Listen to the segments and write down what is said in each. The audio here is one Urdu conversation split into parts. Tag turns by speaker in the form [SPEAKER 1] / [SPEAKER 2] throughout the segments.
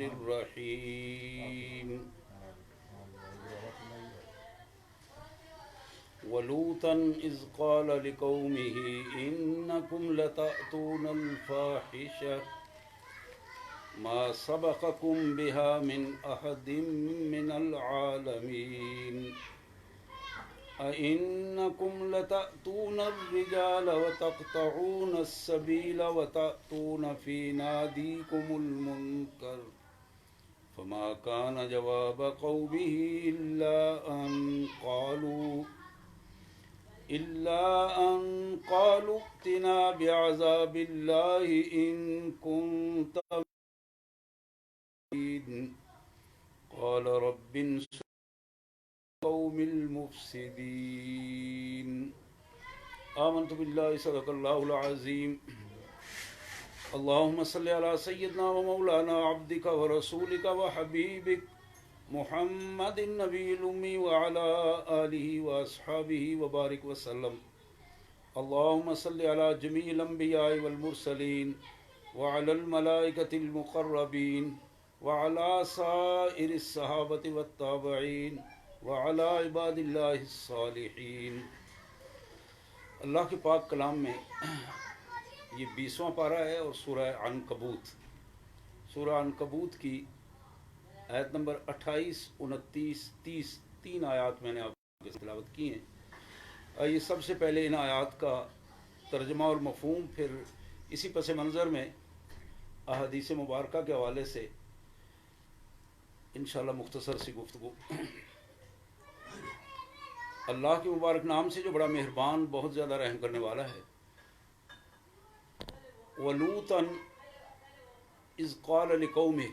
[SPEAKER 1] الرحمن الرحيم ولوطا إذ قال لقومه إنكم لتأتون الفاحشة ما سبقكم بها من أحد من العالمين أئنكم لتأتون الرجال وتقطعون السبيل وتأتون في ناديكم المنكر فما كان جواب قومه إلا أن قالوا ائتنا بعذاب الله إن كنت مؤمنا قال رب انصرني قوم المفسدين آمنت بالله صدق الله العظيم اللهم صل على سيدنا ومولانا عبدك ورسولك وحبيبك محمد النبي الأمي وعلى آله وأصحابه وبارك وسلم اللهم صل على جميع الأنبياء والمرسلين وعلى الملائكة المقربين وعلى سائر الصحابة والتابعين وعلى عباد اللہ الصالحین۔ اللہ کے پاک کلام میں یہ 20واں پارہ ہے اور سورہ عنکبوت، سورہ عنکبوت کی آیت نمبر 28، 29، 30 تین آیات میں نے آپ کے تلاوت کی ہیں۔ آئیے سب سے پہلے ان آیات کا ترجمہ اور مفہوم، پھر اسی پس منظر میں احادیث مبارکہ کے حوالے سے انشاءاللہ مختصر سی گفتگو۔ اللہ کے مبارک نام سے جو بڑا مہربان، بہت زیادہ رحم کرنے والا ہے۔ وَلُوطًا اِذْ قَالَ لِقَوْمِهِ،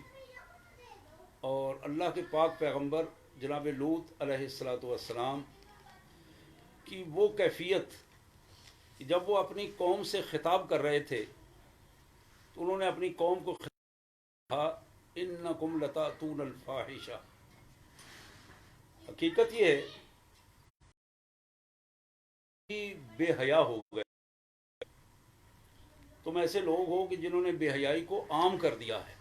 [SPEAKER 1] اور اللہ کے پاک پیغمبر جناب لوط علیہ السلام کی وہ کیفیت جب وہ اپنی قوم سے خطاب کر رہے تھے تو انہوں نے اپنی قوم کو کہا اِنَّكُمْ لَتَأْتُونَ الْفَاحِشَةَ، حقیقت یہ ہے بے حیا ہو گئے، تم ایسے لوگ ہو کہ جنہوں نے بے حیائی کو عام کر دیا ہے۔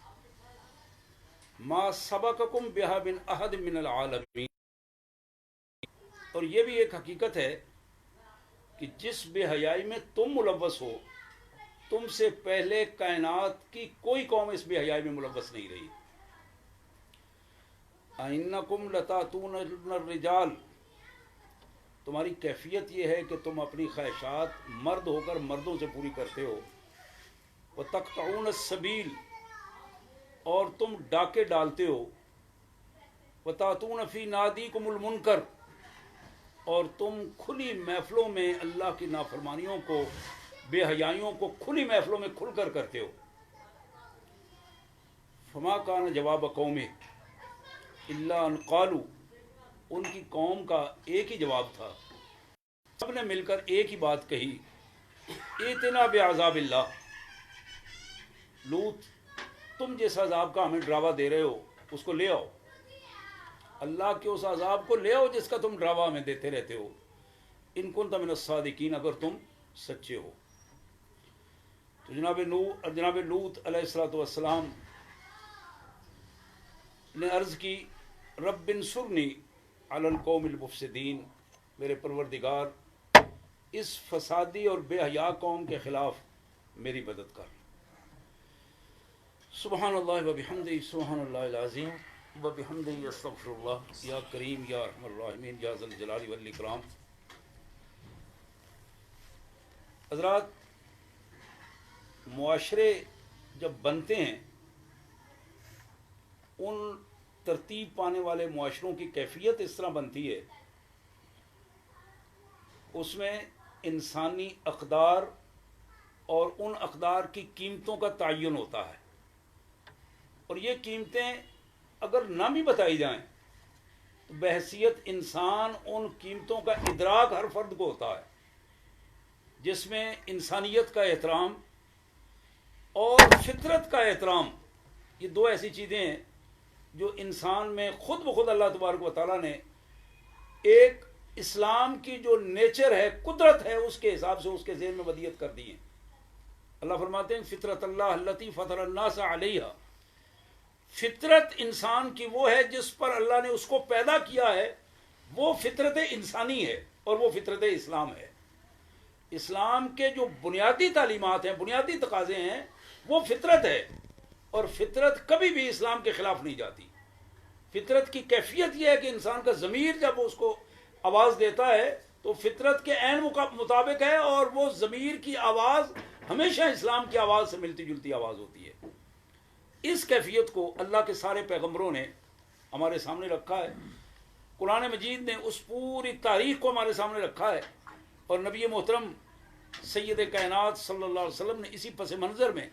[SPEAKER 1] ما سبقکم بہا من احد من العالمین، اور یہ بھی ایک حقیقت ہے کہ جس بے حیائی میں تم ملوث ہو، تم سے پہلے کائنات کی کوئی قوم اس بے حیائی میں ملوث نہیں رہی۔ اَإِنَّكُمْ لَتَأْتُونَ الرِّجَالَ، تمہاری کیفیت یہ ہے کہ تم اپنی خواہشات مرد ہو کر مردوں سے پوری کرتے ہو۔ وَتَقْطَعُونَ السَّبِيلَ، اور تم ڈاکے ڈالتے ہو۔ وَتَأْتُونَ فِي نَادِيكُمُ الْمُنْكَرَ، اور تم کھلی محفلوں میں اللہ کی نافرمانیوں کو، بے حیائیوں کو کھلی محفلوں میں کھل کر کرتے ہو۔ فَمَا كَانَ جَوَابَ قَوْمِهِ إِلَّا أَنْ قَالُوا، ان کی قوم کا ایک ہی جواب تھا، سب نے مل کر ایک ہی بات کہی، ائتنا بعذاب اللہ، لوط تم جس عذاب کا ہمیں ڈراوا دے رہے ہو اس کو لے آؤ، اللہ کے اس عذاب کو لے آؤ جس کا تم ڈراوا ہمیں دیتے رہتے ہو، ان کنت من الصادقین، اگر تم سچے ہو۔ تو جناب لوط علیہ السلام نے عرض کی رب انصرنی علی القوم المفسدین، میرے پروردگار اس فسادی اور بے حیا قوم کے خلاف میری مدد کر۔ سبحان اللہ وبحمدہ، سبحان اللہ العظیم وبحمدہ، استغفر اللہ، یا کریم یا ارحم الراحمین یا ذی الجلال والاکرام۔ حضرات، معاشرے جب بنتے ہیں، ان ترتیب پانے والے معاشروں کی کیفیت اس طرح بنتی ہے، اس میں انسانی اقدار اور ان اقدار کی قیمتوں کا تعین ہوتا ہے، اور یہ قیمتیں اگر نہ بھی بتائی جائیں تو بحیثیت انسان ان قیمتوں کا ادراک ہر فرد کو ہوتا ہے، جس میں انسانیت کا احترام اور فطرت کا احترام، یہ دو ایسی چیزیں ہیں جو انسان میں خود بخود اللہ تبارک و تعالیٰ نے ایک اسلام کی جو نیچر ہے، قدرت ہے، اس کے حساب سے اس کے ذہن میں ودیت کر دی ہے۔ اللہ فرماتے ہیں فطرت اللہ التی فطر الناس علیہا، فطرت انسان کی وہ ہے جس پر اللہ نے اس کو پیدا کیا ہے، وہ فطرت انسانی ہے اور وہ فطرت اسلام ہے۔ اسلام کے جو بنیادی تعلیمات ہیں، بنیادی تقاضے ہیں، وہ فطرت ہے، اور فطرت کبھی بھی اسلام کے خلاف نہیں جاتی۔ فطرت کی کیفیت یہ ہے کہ انسان کا ضمیر جب اس کو آواز دیتا ہے تو فطرت کے عین مطابق ہے، اور وہ ضمیر کی آواز ہمیشہ اسلام کی آواز سے ملتی جلتی آواز ہوتی ہے۔ اس کیفیت کو اللہ کے سارے پیغمبروں نے ہمارے سامنے رکھا ہے، قرآن مجید نے اس پوری تاریخ کو ہمارے سامنے رکھا ہے، اور نبی محترم سید کائنات صلی اللہ علیہ وسلم نے اسی پس منظر میں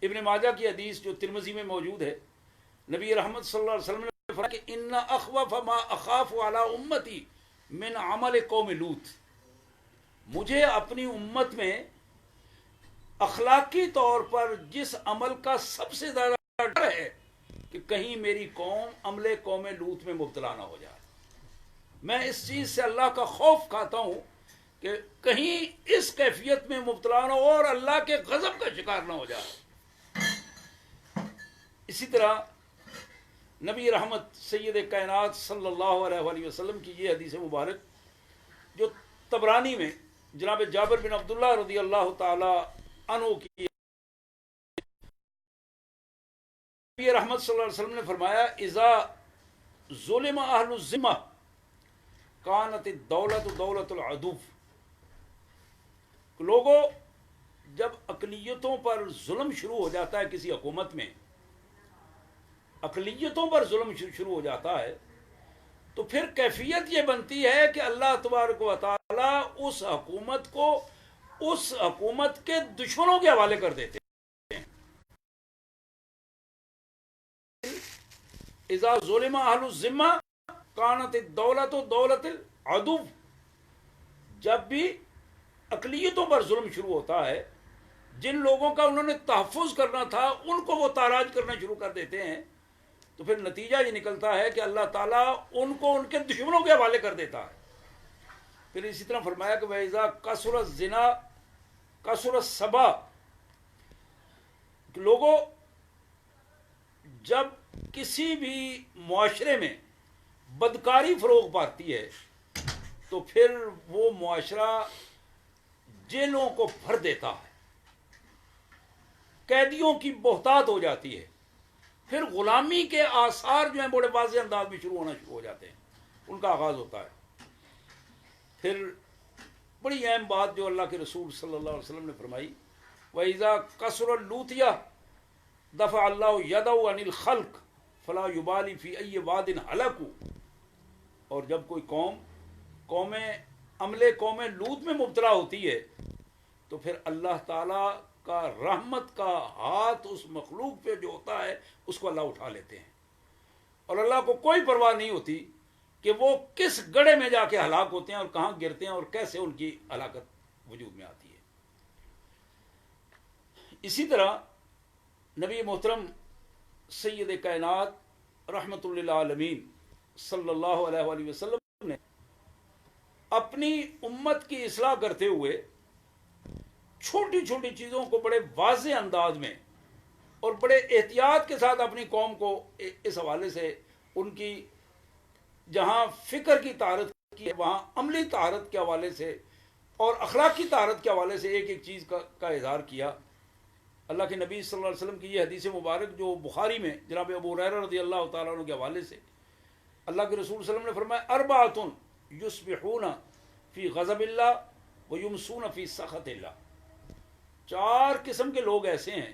[SPEAKER 1] ابن ماجہ کی حدیث جو ترمذی میں موجود ہے، نبی رحمت صلی اللہ علیہ وسلم نے فرمایا کہ ان اخوف ما اخاف علی امتی من عمل قوم لوط، مجھے اپنی امت میں اخلاقی طور پر جس عمل کا سب سے زیادہ ڈر ہے کہ کہیں میری قوم عمل قوم لوط میں مبتلا نہ ہو جائے۔ میں اس چیز سے اللہ کا خوف کھاتا ہوں کہ کہیں اس کیفیت میں مبتلا نہ ہو اور اللہ کے غضب کا شکار نہ ہو جائے۔ اسی طرح نبی رحمت سید کائنات صلی اللہ علیہ وآلہ وسلم کی یہ حدیث مبارک جو طبرانی میں جناب جابر بن عبداللہ رضی اللہ تعالی عنہ کی، نبی رحمت صلی اللہ علیہ وسلم نے فرمایا اذا ظلم اہل الذمہ کانت الدولت دولت العدو، لوگوں جب اقلیتوں پر ظلم شروع ہو جاتا ہے، کسی حکومت میں اقلیتوں پر ظلم شروع ہو جاتا ہے، تو پھر کیفیت یہ بنتی ہے کہ اللہ تبارک و تعالی اس حکومت کو اس حکومت کے دشمنوں کے حوالے کر دیتے ہیں۔ اذا ظلم اہل الذمہ کانت الدولت دولت العدو، جب بھی اقلیتوں پر ظلم شروع ہوتا ہے، جن لوگوں کا انہوں نے تحفظ کرنا تھا ان کو وہ تاراج کرنا شروع کر دیتے ہیں، تو پھر نتیجہ یہ نکلتا ہے کہ اللہ تعالیٰ ان کو ان کے دشمنوں کے حوالے کر دیتا ہے۔ پھر اسی طرح فرمایا کہ وَإِذَا كَثُرَ الزِّنَا كَثُرَ السَّبَا، لوگوں جب کسی بھی معاشرے میں بدکاری فروغ پاتی ہے تو پھر وہ معاشرہ جیلوں کو بھر دیتا ہے، قیدیوں کی بہتات ہو جاتی ہے، پھر غلامی کے آثار جو ہیں بڑے واضح انداز میں شروع ہونا شروع ہو جاتے ہیں، ان کا آغاز ہوتا ہے۔ پھر بڑی اہم بات جو اللہ کے رسول صلی اللہ علیہ وسلم نے فرمائی، وَإِذَا كَثُرَ اللُّوطِيَةُ دَفَعَ اللَّهُ يَدَهُ عَنِ الْخَلْقِ فَلَا يُبَالِي فِي أَيِّ وَادٍ هَلَكُوا، اور جب کوئی قوم عملے قوم لوط میں مبتلا ہوتی ہے تو پھر اللہ تعالیٰ کا رحمت کا ہاتھ اس مخلوق پہ جو ہوتا ہے اس کو اللہ اٹھا لیتے ہیں، اور اللہ کو کوئی پرواہ نہیں ہوتی کہ وہ کس گڑھے میں جا کے ہلاک ہوتے ہیں اور کہاں گرتے ہیں اور کیسے ان کی ہلاکت وجود میں آتی ہے۔ اسی طرح نبی محترم سید کائنات رحمت للعالمین صلی اللہ علیہ وآلہ وسلم نے اپنی امت کی اصلاح کرتے ہوئے چھوٹی چھوٹی چیزوں کو بڑے واضح انداز میں اور بڑے احتیاط کے ساتھ اپنی قوم کو اس حوالے سے ان کی جہاں فکر کی طہارت کی ہے وہاں عملی طہارت کے حوالے سے اور اخلاقی طہارت کے حوالے سے ایک ایک چیز کا اظہار کیا۔ اللہ کے نبی صلی اللہ علیہ وسلم کی یہ حدیث مبارک جو بخاری میں جناب ابو ہریرہ رضی اللہ تعالیٰ عنہ کے حوالے سے اللہ کے رسول صلی اللہ علیہ وسلم نے فرمایا اربعۃ یصبحون فی غضب اللہ ویمسون فی سخط اللہ، 4 قسم کے لوگ ایسے ہیں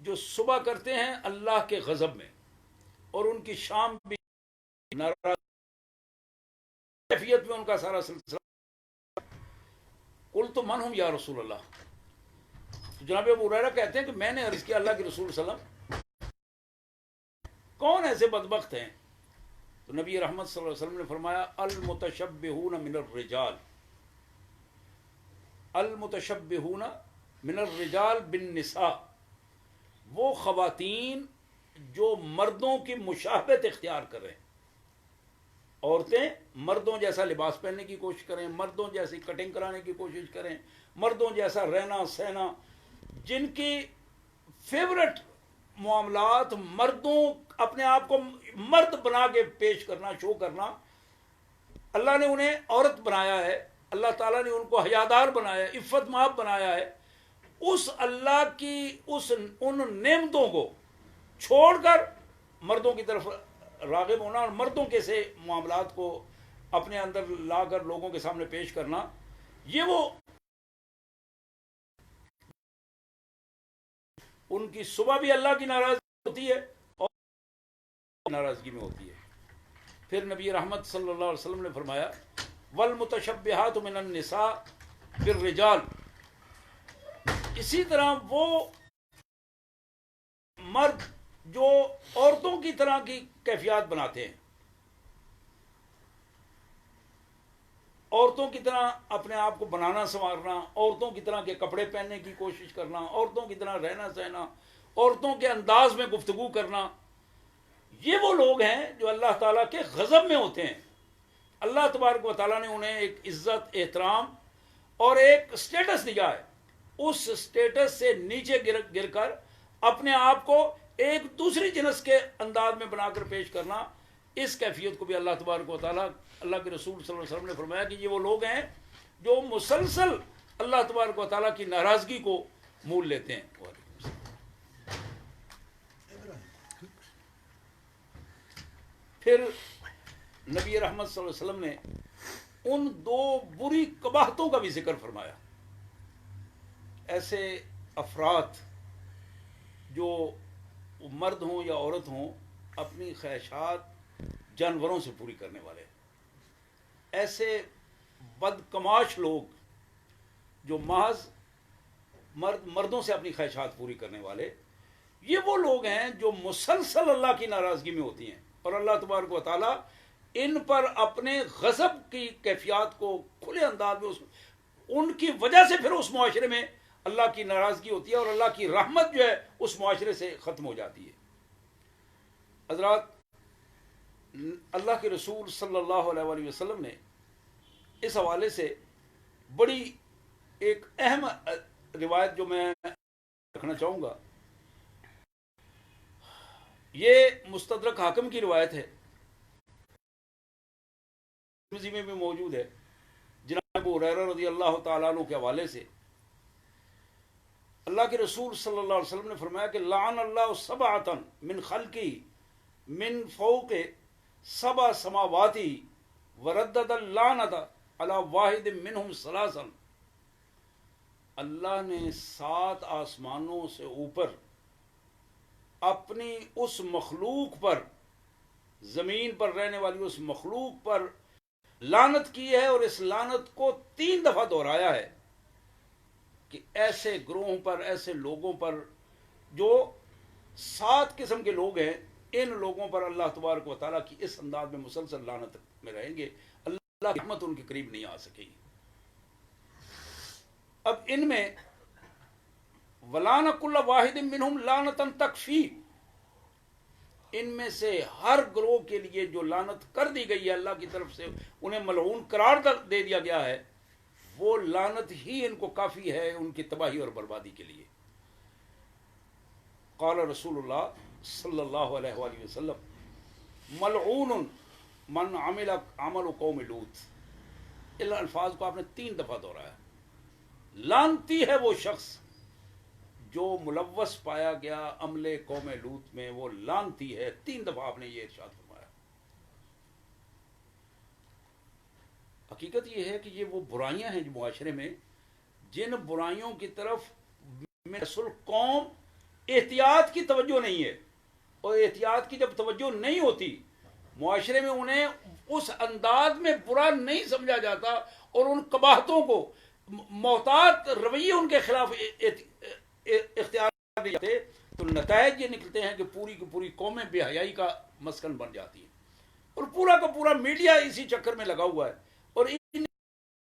[SPEAKER 1] جو صبح کرتے ہیں اللہ کے غضب میں اور ان کی شام بھی ناراض کیفیت میں ان کا سارا سلسلہ۔ قلت من ہم یا رسول اللہ، جناب ابو ہریرہ کہتے ہیں کہ میں نے عرض کیا اللہ کے رسول صلی اللہ علیہ وسلم کون ایسے بدبخت ہیں؟ تو نبی رحمت صلی اللہ علیہ وسلم نے فرمایا المتشبہون من الرجال، المتشبہون من الرجال بالنساء، وہ خواتین جو مردوں کی مشابہت اختیار کر رہے ہیں، عورتیں مردوں جیسا لباس پہننے کی کوشش کریں، مردوں جیسی کٹنگ کرانے کی کوشش کریں، مردوں جیسا رہنا سہنا، جن کی فیورٹ معاملات مردوں اپنے آپ کو مرد بنا کے پیش کرنا، شو کرنا، اللہ نے انہیں عورت بنایا ہے، اللہ تعالیٰ نے ان کو حیادار بنایا ہے، عفت مآب بنایا ہے، اس اللہ کی ان نعمتوں کو چھوڑ کر مردوں کی طرف راغب ہونا اور مردوں کے سے معاملات کو اپنے اندر لا کر لوگوں کے سامنے پیش کرنا، یہ وہ ان کی صبح بھی اللہ کی ناراضگی ہوتی ہے اور ناراضگی میں ہوتی ہے۔ پھر نبی رحمت صلی اللہ علیہ وسلم نے فرمایا والمتشبہات من النساء بالرجال، اسی طرح وہ مرد جو عورتوں کی طرح کی کیفیات بناتے ہیں، عورتوں کی طرح اپنے آپ کو بنانا سنوارنا، عورتوں کی طرح کے کپڑے پہننے کی کوشش کرنا، عورتوں کی طرح رہنا سہنا، عورتوں کے انداز میں گفتگو کرنا، یہ وہ لوگ ہیں جو اللہ تعالیٰ کے غضب میں ہوتے ہیں۔ اللہ تبارک و تعالیٰ نے انہیں ایک عزت، احترام اور ایک سٹیٹس دیا ہے، اس سٹیٹس سے نیچے گر کر اپنے آپ کو ایک دوسری جنس کے انداز میں بنا کر پیش کرنا، اس کیفیت کو بھی اللہ تبارک و تعالیٰ، اللہ کے رسول صلی اللہ علیہ وسلم نے فرمایا کہ یہ وہ لوگ ہیں جو مسلسل اللہ تبارک و تعالیٰ کی ناراضگی کو مول لیتے ہیں۔ پھر نبی رحمت صلی اللہ علیہ وسلم نے ان دو بری قباحتوں کا بھی ذکر فرمایا۔ ایسے افراد جو مرد ہوں یا عورت ہوں اپنی خواہشات جانوروں سے پوری کرنے والے، ایسے بدکماش لوگ جو محض مردوں سے اپنی خواہشات پوری کرنے والے، یہ وہ لوگ ہیں جو مسلسل اللہ کی ناراضگی میں ہوتی ہیں، اور اللہ تبارک و تعالیٰ ان پر اپنے غضب کی کیفیات کو کھلے انداز میں ان کی وجہ سے پھر اس معاشرے میں اللہ کی ناراضگی ہوتی ہے اور اللہ کی رحمت جو ہے اس معاشرے سے ختم ہو جاتی ہے۔ حضرات، اللہ کے رسول صلی اللہ علیہ وآلہ وسلم نے اس حوالے سے بڑی ایک اہم روایت جو میں رکھنا چاہوں گا، یہ مستدرک حاکم کی روایت ہے، ترمذی میں بھی موجود ہے، جناب ابو ہریرہ رضی اللہ تعالیٰ عنہ کے حوالے سے اللہ کے رسول صلی اللہ علیہ وسلم نے فرمایا کہ لعن اللہ سبعۃ من خلقی من فوق سبع سماوات وردد اللعنۃ علی واحد منہم ثلاثا، اللہ نے 7 آسمانوں سے اوپر اپنی اس مخلوق پر، زمین پر رہنے والی اس مخلوق پر لعنت کی ہے، اور اس لعنت کو 3 دفعہ دہرایا ہے کہ ایسے گروہوں پر، ایسے لوگوں پر جو 7 قسم کے لوگ ہیں، ان لوگوں پر اللہ تبارک و تعالیٰ کی اس انداز میں مسلسل لعنت میں رہیں گے، اللہ کی رحمت ان کے قریب نہیں آ سکے گی۔ اب ان میں وَلَعْنَ كُلَّ وَاحِدٍ مِّنْهُمْ لَعْنَةً تَكْفِي، ان میں سے ہر گروہ کے لیے جو لعنت کر دی گئی ہے اللہ کی طرف سے، انہیں ملعون قرار دے دیا گیا ہے، وہ لعنت ہی ان کو کافی ہے ان کی تباہی اور بربادی کے لیے۔ قال رسول اللہ صلی اللہ علیہ وآلہ وسلم ملعون من عمل عمل قوم لوط، ان الفاظ کو آپ نے 3 دفعہ دہرایا۔ لعنتی ہے وہ شخص جو ملوث پایا گیا عمل قوم لوط میں، وہ لعنتی ہے، 3 دفعہ آپ نے یہ ارشاد فرمایا۔ حقیقت یہ ہے کہ یہ وہ برائیاں ہیں جو معاشرے میں، جن برائیوں کی طرف اصل قوم احتیاط کی توجہ نہیں ہے، اور احتیاط کی جب توجہ نہیں ہوتی معاشرے میں انہیں اس انداز میں برا نہیں سمجھا جاتا، اور ان قباحتوں کو محتاط رویے ان کے خلاف اختیار نہیں جاتے، تو نتائج یہ نکلتے ہیں کہ پوری کی پوری قومیں بے حیائی کا مسکن بن جاتی ہیں، اور پورا کا پورا میڈیا اسی چکر میں لگا ہوا ہے، اور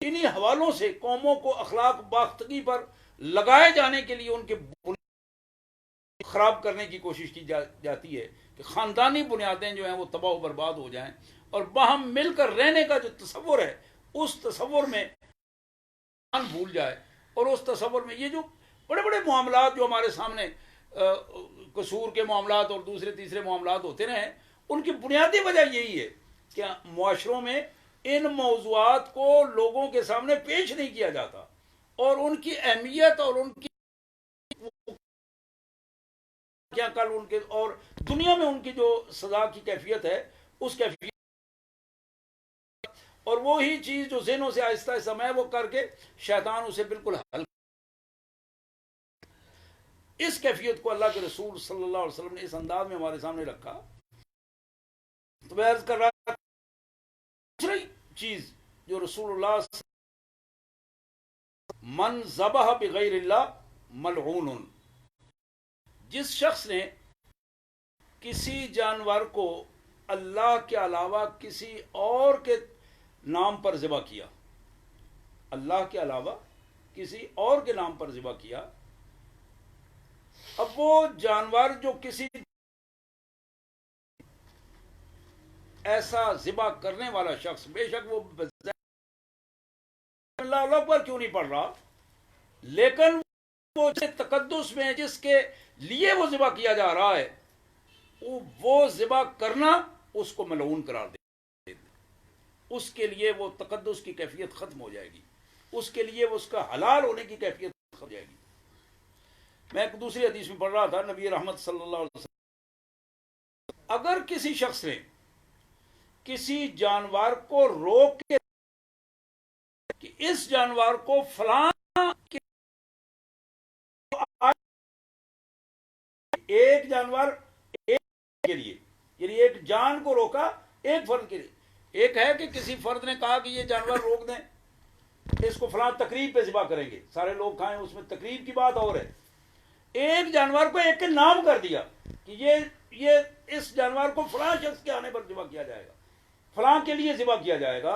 [SPEAKER 1] انہی حوالوں سے قوموں کو اخلاق باختگی پر لگائے جانے کے لیے ان کے خراب کرنے کی کوشش کی جاتی ہے کہ خاندانی بنیادیں جو ہیں وہ تباہ و برباد ہو جائیں، اور باہم مل کر رہنے کا جو تصور ہے اس تصور میں بھول جائے، اور اس تصور میں یہ جو بڑے بڑے معاملات جو ہمارے سامنے قصور کے معاملات اور دوسرے تیسرے معاملات ہوتے رہے، ان کی بنیادی وجہ یہی ہے کہ معاشروں میں ان موضوعات کو لوگوں کے سامنے پیش نہیں کیا جاتا، اور ان کی اہمیت اور ان کی کیا کل ان کے اور دنیا میں ان کی جو سزا کی کیفیت ہے اس کیفیت، اور وہی چیز جو ذہنوں سے آہستہ آہستہ محو کر کے شیطان اسے بالکل حل، اس کیفیت کو اللہ کے رسول صلی اللہ علیہ وسلم نے اس انداز میں ہمارے سامنے رکھا۔ تو میں عرض کر رہا تھا دوسری چیز جو رسول اللہ من ذبح بغیر اللہ ملعون، جس شخص نے کسی جانور کو اللہ کے علاوہ کسی اور کے نام پر ذبح کیا، اللہ کے علاوہ کسی اور کے نام پر ذبح کیا، اب وہ جانور جو کسی ایسا ذبح کرنے والا شخص، بے شک وہ اللہ اکبر کیوں نہیں پڑھ رہا، لیکن وہ تقدس میں جس کے لیے وہ ذبح کیا جا رہا ہے وہ ذبح کرنا اس کو ملعون قرار دے، اس کے لیے وہ تقدس کی کیفیت ختم ہو جائے گی، اس کے لیے اس کا حلال ہونے کی کیفیت ختم ہو جائے گی۔ میں ایک دوسری حدیث میں پڑھ رہا تھا، نبی رحمت صلی اللہ علیہ وسلم اگر کسی شخص نے کسی جانور کو روک کے کہ اس جانور کو فلاں ایک جانور ایک کے لیے، یعنی ایک جان کو روکا ایک فرد کے لیے، ایک ہے کہ کسی فرد نے کہا کہ یہ جانور روک دیں، اس کو فلاں تقریب پہ ذبح کریں گے، سارے لوگ کھائیں، اس میں تقریب کی بات اور ہے، ایک جانور کو ایک کے نام کر دیا کہ یہ اس جانور کو فلاں شخص کے آنے پر ذبح کیا جائے گا، فلاں کے لیے ذبح کیا جائے گا۔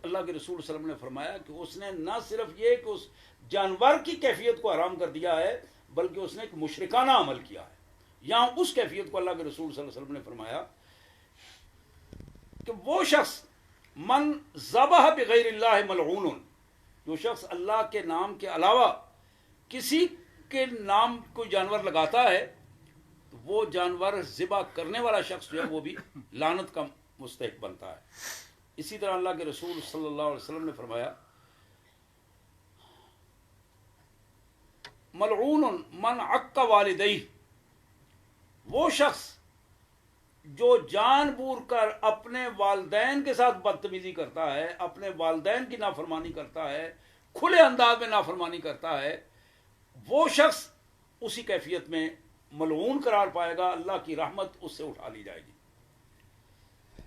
[SPEAKER 1] اللہ کے رسول صلی اللہ علیہ وسلم نے فرمایا کہ اس نے نہ صرف یہ کہ اس جانور کی کیفیت کو حرام کر دیا ہے، بلکہ اس نے ایک مشرکانہ عمل کیا ہے۔ یہاں اس کیفیت کو اللہ کے رسول صلی اللہ علیہ وسلم نے فرمایا کہ وہ شخص من ذبح بغیر اللہ ملعون، جو شخص اللہ کے نام کے علاوہ کسی کے نام کوئی جانور لگاتا ہے، تو وہ جانور ذبح کرنے والا شخص جو ہے وہ بھی لعنت کا مستحق بنتا ہے۔ اسی طرح اللہ کے رسول صلی اللہ علیہ وسلم نے فرمایا ملعون من عق والدیہ، وہ شخص جو جان بوجھ کر اپنے والدین کے ساتھ بدتمیزی کرتا ہے، اپنے والدین کی نافرمانی کرتا ہے، کھلے انداز میں نافرمانی کرتا ہے، وہ شخص اسی کیفیت میں ملعون قرار پائے گا، اللہ کی رحمت اس سے اٹھا لی جائے گی۔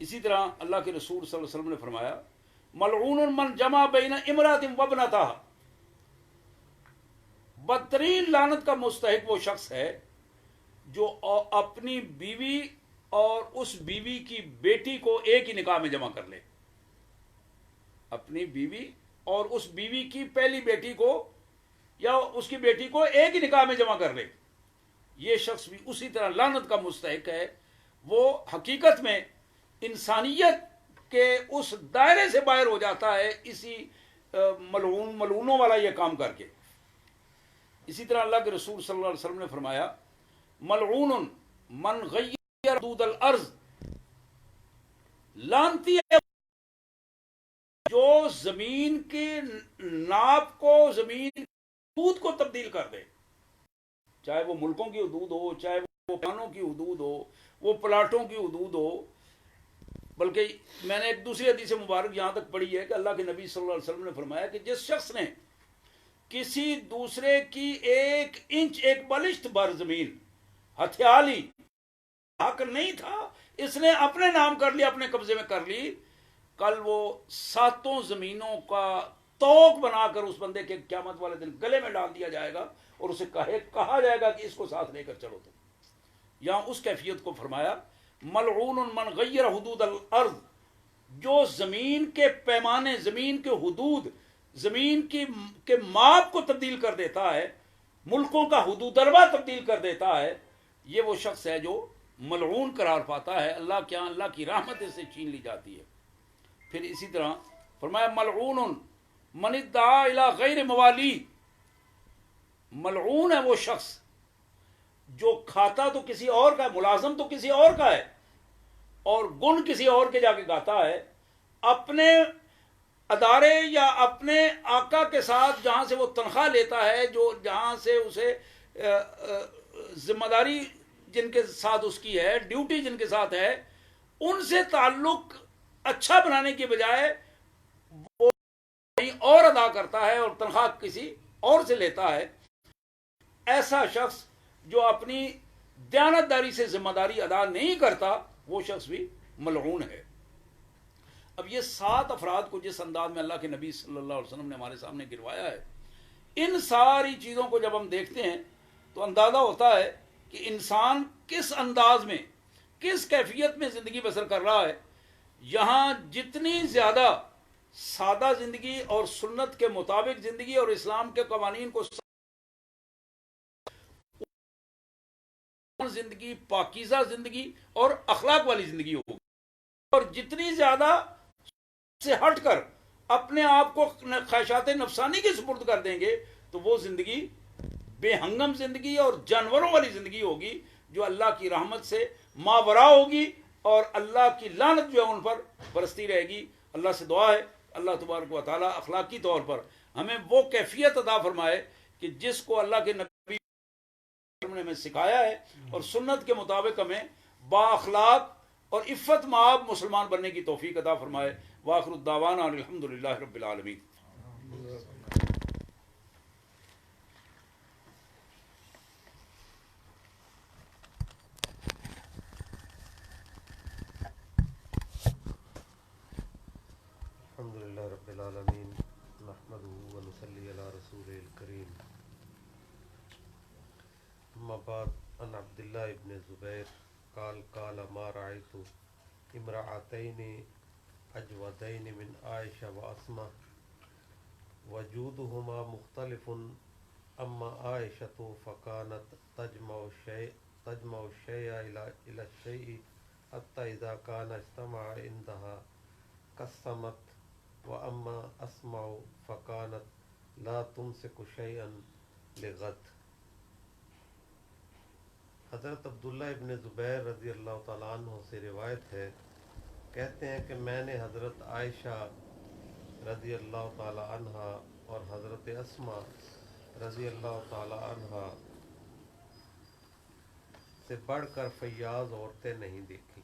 [SPEAKER 1] اسی طرح اللہ کے رسول صلی اللہ علیہ وسلم نے فرمایا ملعون من جمع بین امرأۃ وابنتہا، بدترین لعنت کا مستحق وہ شخص ہے جو اپنی بیوی اور اس بیوی کی بیٹی کو ایک ہی نکاح میں جمع کر لے، اپنی بیوی اور اس بیوی کی پہلی بیٹی کو یا اس کی بیٹی کو ایک ہی نکاح میں جمع کر لے، یہ شخص بھی اسی طرح لعنت کا مستحق ہے۔ وہ حقیقت میں انسانیت کے اس دائرے سے باہر ہو جاتا ہے اسی ملعونوں والا یہ کام کر کے۔ اسی طرح اللہ کے رسول صلی اللہ علیہ وسلم نے فرمایا ملعون من غیر حدود الارض، لعنتی ہے جو زمین کی ناپ کو، زمین کی حدود کو تبدیل کر دے، چاہے وہ ملکوں کی حدود ہو، چاہے وہ پانوں کی حدود ہو، وہ پلاٹوں کی حدود ہو۔ بلکہ میں نے ایک دوسری حدیث مبارک یہاں تک پڑھی ہے کہ اللہ کے نبی صلی اللہ علیہ وسلم نے فرمایا کہ جس شخص نے کسی دوسرے کی ایک انچ، ایک بلشت بھر زمین ہتھیا لی، حق نہیں تھا، اس نے اپنے نام کر لیا، اپنے قبضے میں کر لی، کل وہ 7 زمینوں کا توق بنا کر اس بندے کے قیامت والے دن گلے میں ڈال دیا جائے گا اور اسے کہا جائے گا کہ اس کو ساتھ لے کر چلو تم۔ یہاں اس کیفیت کو فرمایا ملعون من غیر حدود الارض، جو زمین کے پیمانے، زمین کے حدود، زمین کے ماپ کو تبدیل کر دیتا ہے، ملکوں کا حدود اربا تبدیل کر دیتا ہے، یہ وہ شخص ہے جو ملعون قرار پاتا ہے، اللہ کے یہاں اللہ کی رحمت سے چھین لی جاتی ہے۔ پھر اسی طرح فرمایا ملعون من ادعا الی غیر موالی، ملعون ہے وہ شخص جو کھاتا تو کسی اور کا ہے، ملازم تو کسی اور کا ہے، اور گن کسی اور کے جا کے گاتا ہے، اپنے ادارے یا اپنے آقا کے ساتھ جہاں سے وہ تنخواہ لیتا ہے، جو جہاں سے اسے ذمہ داری جن کے ساتھ اس کی ہے، ڈیوٹی جن کے ساتھ ہے، ان سے تعلق اچھا بنانے کی بجائے وہ کہیں اور ادا کرتا ہے اور تنخواہ کسی اور سے لیتا ہے، ایسا شخص جو اپنی دیانتداری سے ذمہ داری ادا نہیں کرتا، وہ شخص بھی ملعون ہے۔ اب یہ 7 افراد کو جس انداز میں اللہ کے نبی صلی اللہ علیہ وسلم نے ہمارے سامنے گروایا ہے، ان ساری چیزوں کو جب ہم دیکھتے ہیں تو اندازہ ہوتا ہے کہ انسان کس انداز میں، کس کیفیت میں زندگی بسر کر رہا ہے۔ یہاں جتنی زیادہ سادہ زندگی اور سنت کے مطابق زندگی اور اسلام کے قوانین کو زندگی، پاکیزہ زندگی اور اخلاق والی زندگی ہوگی، اور جتنی زیادہ سے ہٹ کر اپنے آپ کو خواہشات نفسانی کے سپرد کر دیں گے تو وہ زندگی بے ہنگم زندگی اور جانوروں والی زندگی ہوگی، جو اللہ کی رحمت سے ماورا ہوگی، اور اللہ کی لعنت جو ہے ان پر برستی رہے گی۔ اللہ سے دعا ہے اللہ تبارک و تعالی اخلاقی طور پر ہمیں وہ کیفیت عطا فرمائے کہ جس کو اللہ کے نبی نے ہمیں سکھایا ہے، اور سنت کے مطابق ہمیں با اخلاق اور عفت مآب مسلمان بننے کی توفیق عطا فرمائے۔ وآخر الدعوانا الحمدللہ رب العالمین۔
[SPEAKER 2] الحمدللہ رب العالمین، نحمدہ ونصلی علی رسول الکریم، اما بعد، ان عبداللہ ابن زبیر قال قال ما رأیت امرأتین اجودین من عائشہ و اسماء وجودہما مختلف، اما عائشۃ فکانت تجمع الشیء الی الشیء حتی اذا کان اجتمع عندها قسمت، واما اسماء فکانت لا تمسک شیئا لغد۔ حضرت عبداللہ ابن زبیر رضی اللہ تعالیٰ عنہ سے روایت ہے، کہتے ہیں کہ میں نے حضرت عائشہ رضی اللہ تعالیٰ عنہ اور حضرت اسماء رضی اللہ تعالیٰ عنہ سے بڑھ کر فیاض عورتیں نہیں دیکھی،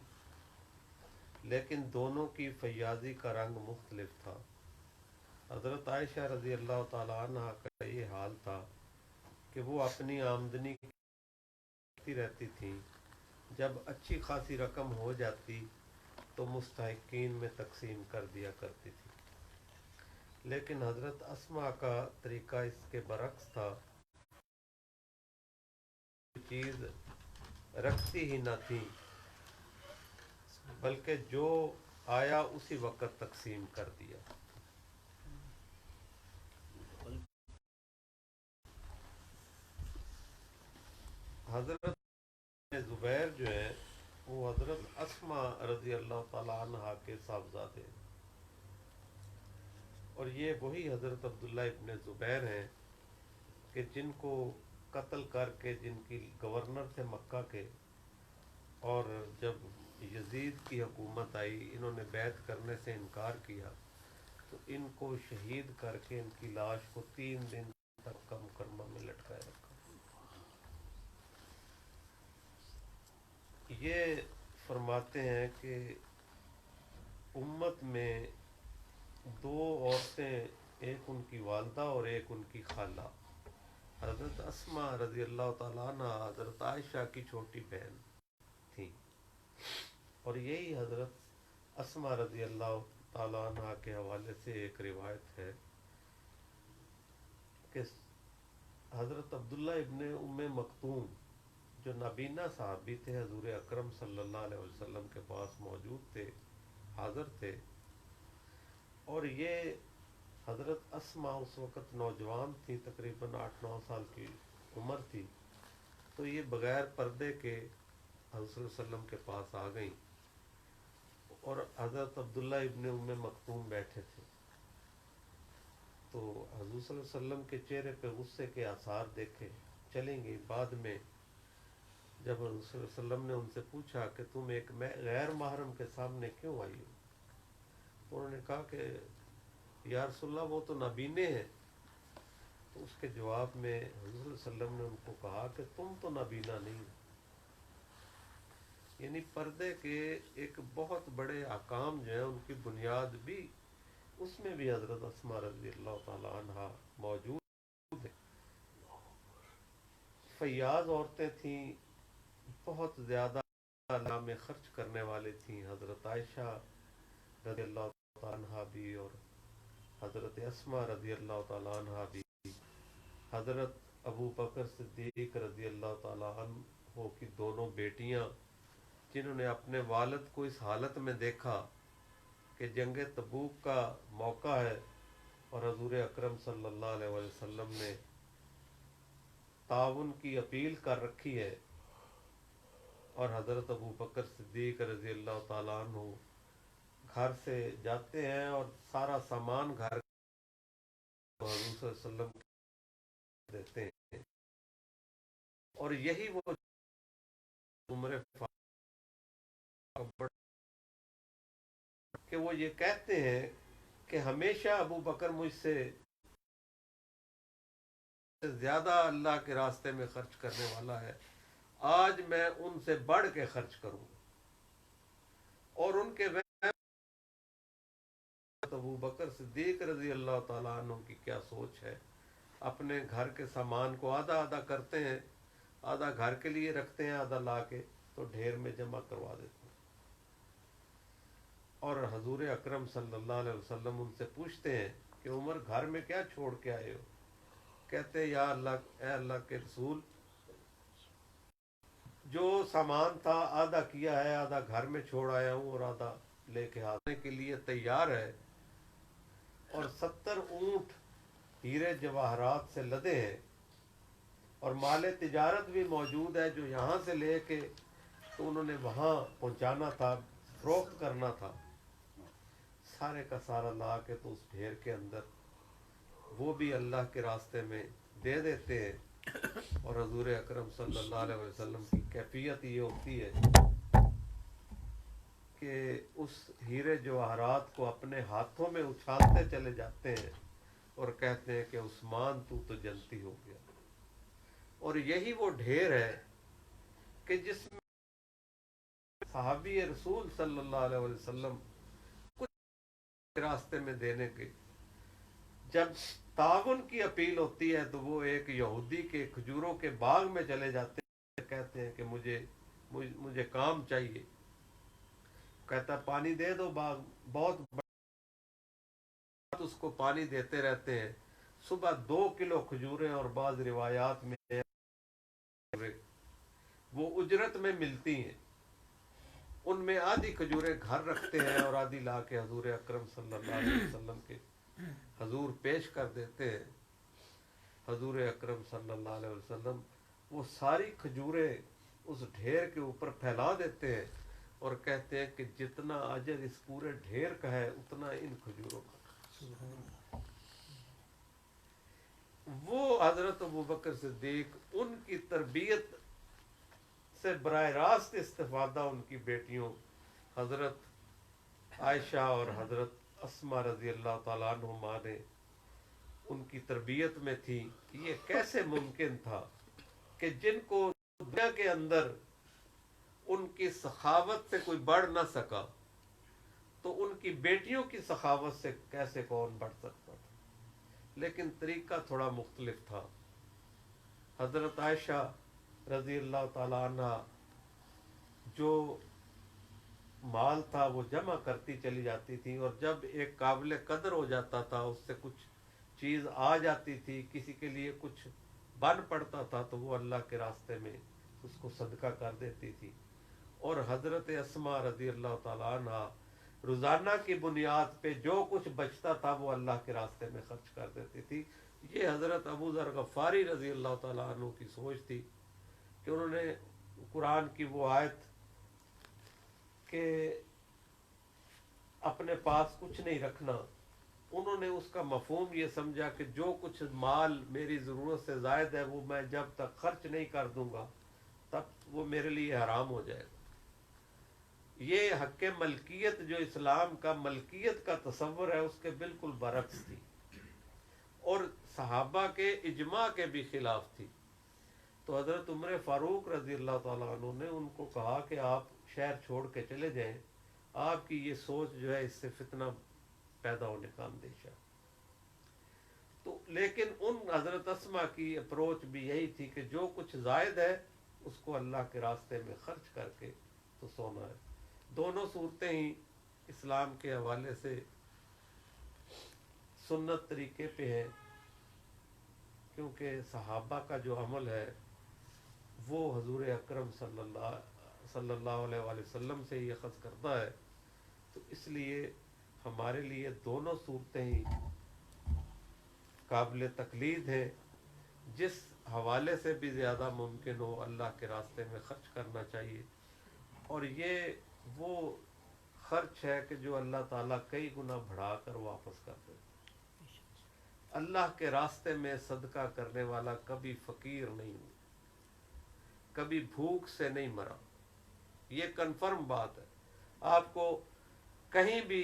[SPEAKER 2] لیکن دونوں کی فیاضی کا رنگ مختلف تھا۔ حضرت عائشہ رضی اللہ تعالیٰ عنہ کا یہ حال تھا کہ وہ اپنی آمدنی کی رہتی تھیں، جب اچھی خاصی رقم ہو جاتی تو مستحقین میں تقسیم کر دیا کرتی تھی، لیکن حضرت اسماء کا طریقہ اس کے برعکس تھا، چیز رکھتی ہی نہ تھی بلکہ جو آیا اسی وقت تقسیم کر دیا۔ حضرت زبیر جو ہیں وہ حضرت اسماء رضی اللہ تعالیٰ عنہ کے صاحبزادے ہیں، اور یہ وہی حضرت عبداللہ ابن زبیر ہیں کہ جن کو قتل کر کے، جن کی گورنر تھے مکہ کے، اور جب یزید کی حکومت آئی انہوں نے بیعت کرنے سے انکار کیا تو ان کو شہید کر کے ان کی لاش کو 3 دن تک مکہ مکرمہ میں لٹکائے رکھا۔ یہ فرماتے ہیں کہ امت میں 2 عورتیں، ایک ان کی والدہ اور ایک ان کی خالہ، حضرت اسماء رضی اللہ تعالیٰ عنہ حضرت عائشہ کی چھوٹی بہن تھیں، اور یہی حضرت اسماء رضی اللہ تعالیٰ عنہ کے حوالے سے ایک روایت ہے کہ حضرت عبداللہ ابن ام مکتوم جو نابینا صحابی تھے، حضور اکرم صلی اللہ علیہ وسلم کے پاس موجود تھے، حاضر تھے، اور یہ حضرت اسماء اس وقت نوجوان تھی، تقریباً 8-9 سال کی عمر تھی، تو یہ بغیر پردے کے حضور صلی اللہ علیہ وسلم کے پاس آ گئیں، اور حضرت عبداللہ ابن ام مکتوم بیٹھے تھے، تو حضور صلی اللہ علیہ وسلم کے چہرے پہ غصے کے آثار دیکھے، چلیں گے، بعد میں جب حضور صلی اللہ علیہ وسلم نے ان سے پوچھا کہ تم ایک غیر محرم کے سامنے کیوں آئی ہو، تو انہوں نے کہا کہ یا رسول اللہ وہ تو نابینے ہیں. تو اس کے جواب میں حضور صلی اللہ علیہ وسلم نے ان کو کہا کہ تم تو نابینا نہیں ہو. یعنی پردے کے ایک بہت بڑے احکام جو ہیں ان کی بنیاد بھی اس میں بھی حضرت اسماء رضی اللہ تعالی عنہ موجود ہے. فیاض عورتیں تھیں، بہت زیادہ اللہ میں خرچ کرنے والے تھیں. حضرت عائشہ رضی اللہ تعالیٰ عنہ بھی اور حضرت اسماء رضی اللہ تعالیٰ عنہ بھی، حضرت ابو بکر صدیق رضی اللہ تعالیٰ عنہ کی دونوں بیٹیاں جنہوں نے اپنے والد کو اس حالت میں دیکھا کہ جنگ تبوک کا موقع ہے اور حضور اکرم صلی اللہ علیہ وسلم نے تعاون کی اپیل کر رکھی ہے، اور حضرت ابو بکر صدیق رضی اللہ تعالیٰ عنہ گھر سے جاتے ہیں اور سارا سامان گھر حضور صلی اللہ علیہ وسلم دیتے ہیں. اور یہی وہ عمر کہ وہ یہ کہتے ہیں کہ ہمیشہ ابو بکر مجھ سے زیادہ اللہ کے راستے میں خرچ کرنے والا ہے، آج میں ان سے بڑھ کے خرچ کروں. اور ان کے ابو بکر صدیق رضی اللہ تعالیٰ عنہ کی کیا سوچ ہے، اپنے گھر کے سامان کو آدھا آدھا کرتے ہیں، آدھا گھر کے لیے رکھتے ہیں، آدھا لا کے تو ڈھیر میں جمع کروا دیتے ہیں. اور حضور اکرم صلی اللہ علیہ وسلم ان سے پوچھتے ہیں کہ عمر گھر میں کیا چھوڑ کے آئے ہو؟ کہتے ہیں یا اللہ، اے اللہ کے رسول، جو سامان تھا آدھا کیا ہے، آدھا گھر میں چھوڑ آیا ہوں اور آدھا لے کے آنے کے لیے تیار ہے. اور 70 اونٹ ہیرے جواہرات سے لدے ہیں اور مال تجارت بھی موجود ہے جو یہاں سے لے کے تو انہوں نے وہاں پہنچانا تھا، فروخت کرنا تھا. سارے کا سارا لا کے تو اس ڈھیر کے اندر وہ بھی اللہ کے راستے میں دے دیتے ہیں. اور حضور اکرم صلی اللہ علیہ وسلم کی کیفیت یہ ہوتی ہے کہ اس ہیرے جواہرات کو اپنے ہاتھوں میں اچھالتے چلے جاتے ہیں اور کہتے ہیں کہ عثمان تو جنتی ہو گیا. اور یہی وہ ڈھیر ہے کہ جس میں صحابی رسول صلی اللہ علیہ وسلم کچھ راستے میں دینے کے جب تعاون کی اپیل ہوتی ہے تو وہ ایک یہودی کے کھجوروں کے باغ میں چلے جاتے ہیں، کہتے ہیں کہ مجھے کام چاہیے. کہتا پانی دے دو، باغ بہت بڑا، اس کو پانی دیتے رہتے ہیں. صبح 2 کلو کھجوریں اور بعض روایات میں وہ اجرت میں ملتی ہیں، ان میں آدھی کھجوریں گھر رکھتے ہیں اور آدھی لا کے حضور اکرم صلی اللہ علیہ وسلم کے حضور پیش کر دیتے ہیں. حضور اکرم صلی اللہ علیہ وسلم وہ ساری کھجوریں اس ڈھیر کے اوپر پھیلا دیتے ہیں اور کہتے ہیں کہ جتنا اجر اس پورے ڈھیر کا ہے اتنا ان کھجوروں کا. وہ حضرت ابوبکر صدیق، ان کی تربیت سے براہ راست استفادہ ان کی بیٹیوں حضرت عائشہ اور حضرت اسماء رضی اللہ تعالیٰ عنہما نے ان کی تربیت میں تھی. یہ کیسے ممکن تھا کہ جن کو دنیا کے اندر ان کی سخاوت سے کوئی بڑھ نہ سکا تو ان کی بیٹیوں کی سخاوت سے کیسے کون بڑھ سکتا تھا. لیکن طریقہ تھوڑا مختلف تھا. حضرت عائشہ رضی اللہ تعالیٰ عنہ جو مال تھا وہ جمع کرتی چلی جاتی تھی، اور جب ایک قابل قدر ہو جاتا تھا، اس سے کچھ چیز آ جاتی تھی، کسی کے لیے کچھ بن پڑتا تھا تو وہ اللہ کے راستے میں اس کو صدقہ کر دیتی تھی. اور حضرت اسماء رضی اللہ تعالیٰ عنہ روزانہ کی بنیاد پہ جو کچھ بچتا تھا وہ اللہ کے راستے میں خرچ کر دیتی تھی. یہ حضرت ابو ذر غفاری رضی اللہ تعالیٰ عنہ کی سوچ تھی کہ انہوں نے قرآن کی وہ آیت کہ اپنے پاس کچھ نہیں رکھنا، انہوں نے اس کا مفہوم یہ سمجھا کہ جو کچھ مال میری ضرورت سے زائد ہے وہ میں جب تک خرچ نہیں کر دوں گا تب وہ میرے لیے حرام ہو جائے گا۔ یہ حق ملکیت جو اسلام کا ملکیت کا تصور ہے اس کے بالکل برعکس تھی، اور صحابہ کے اجماع کے بھی خلاف تھی۔ تو حضرت عمر فاروق رضی اللہ تعالیٰ عنہ نے ان کو کہا کہ آپ شہر چھوڑ کے چلے جائیں، آپ کی یہ سوچ جو ہے اس سے فتنہ پیدا ہونے کا اندیشہ۔ تو لیکن ان حضرت اسما کی اپروچ بھی یہی تھی کہ جو کچھ زائد ہے اس کو اللہ کے راستے میں خرچ کر کے تو سونا ہے۔ دونوں صورتیں ہی اسلام کے حوالے سے سنت طریقے پہ ہیں، کیونکہ صحابہ کا جو عمل ہے وہ حضور اکرم صلی اللہ علیہ وآلہ وسلم سے یہ اخذ کرتا ہے، تو اس لیے ہمارے لیے دونوں صورتیں ہی قابل تقلید ہیں۔ جس حوالے سے بھی زیادہ ممکن ہو اللہ کے راستے میں خرچ کرنا چاہیے، اور یہ وہ خرچ ہے کہ جو اللہ تعالیٰ کئی گنا بڑھا کر واپس کر دے۔ اللہ کے راستے میں صدقہ کرنے والا کبھی فقیر نہیں ہوا، کبھی بھوک سے نہیں مرا، یہ کنفرم بات ہے۔ آپ کو کہیں بھی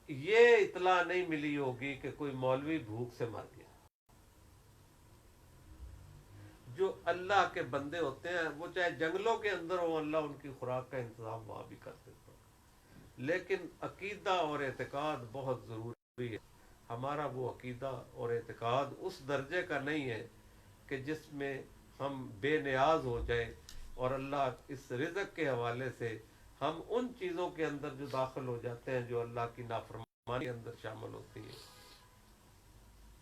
[SPEAKER 2] یہ اطلاع نہیں ملی ہوگی کہ کوئی مولوی بھوک سے مر گیا۔ جو اللہ کے بندے ہوتے ہیں وہ چاہے جنگلوں کے اندر ہوں، اللہ ان کی خوراک کا انتظام وہاں بھی کر دیتا ہے۔ لیکن عقیدہ اور اعتقاد بہت ضروری ہے۔ ہمارا وہ عقیدہ اور اعتقاد اس درجے کا نہیں ہے کہ جس میں ہم بے نیاز ہو جائیں، اور اللہ اس رزق کے حوالے سے ہم ان چیزوں کے اندر جو داخل ہو جاتے ہیں جو اللہ کی نافرمانی کے اندر شامل ہوتی ہیں،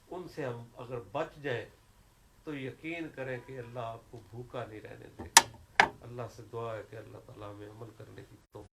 [SPEAKER 2] ان سے ہم اگر بچ جائیں تو یقین کریں کہ اللہ آپ کو بھوکا نہیں رہنے دے گا۔ اللہ سے دعا ہے کہ اللہ تعالیٰ ہمیں عمل کرنے کی توفیق